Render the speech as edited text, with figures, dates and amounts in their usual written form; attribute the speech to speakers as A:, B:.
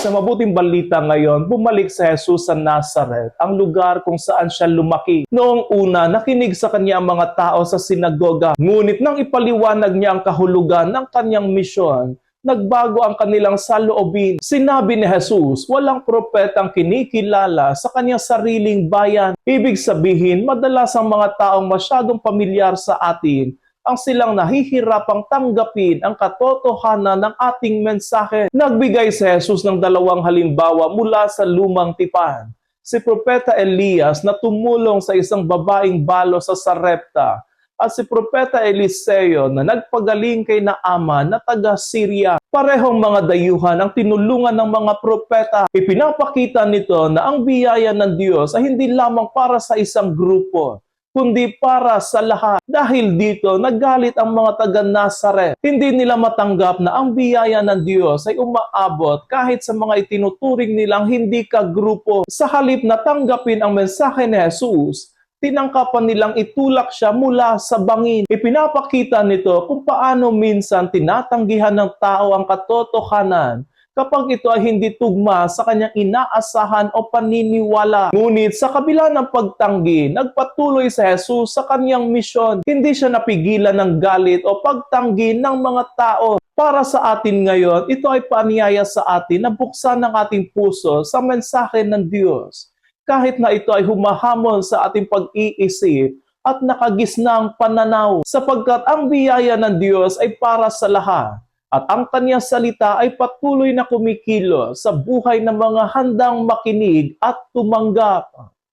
A: Sa mabuting balita ngayon, bumalik si Jesus sa Nazareth, ang lugar kung saan siya lumaki. Noong una, nakinig sa kanya ang mga tao sa sinagoga. Ngunit nang ipaliwanag niya ang kahulugan ng kanyang misyon, nagbago ang kanilang saloobin. Sinabi ni Jesus, walang propetang kinikilala sa kanyang sariling bayan. Ibig sabihin, madalas ang mga taong masyadong pamilyar sa atin ang silang nahihirapang tanggapin ang katotohanan ng ating mensahe. Nagbigay si Jesus ng dalawang halimbawa mula sa lumang tipan. Si Propeta Elias na tumulong sa isang babaeng balo sa Sarepta at si Propeta Eliseo na nagpagaling kay Naaman na taga Syria. Parehong mga dayuhan ang tinulungan ng mga propeta. Ipinapakita nito na ang biyaya ng Diyos ay hindi lamang para sa isang grupo, kundi para sa lahat. Dahil dito, nagalit ang mga taga-Nazaret. Hindi nila matanggap na ang biyaya ng Diyos ay umaabot kahit sa mga itinuturing nilang hindi kagrupo. Sa halip na tanggapin ang mensahe ni Jesus, tinangkapan nilang itulak siya mula sa bangin. Ipinapakita nito kung paano minsan tinatanggihan ng tao ang katotohanan kapag ito ay hindi tugma sa kanyang inaasahan o paniniwala. Ngunit sa kabila ng pagtanggi, nagpatuloy si Jesus sa kanyang misyon. Hindi siya napigilan ng galit o pagtanggi ng mga tao. Para sa atin ngayon, ito ay paanyaya sa atin na buksan ang ating puso sa mensahe ng Diyos. Kahit na ito ay humahamon sa ating pag-iisip at nakagisnang pananaw, sapagkat ang biyaya ng Diyos ay para sa lahat. At ang kanyang salita ay patuloy na kumikilos sa buhay ng mga handang makinig at tumanggap.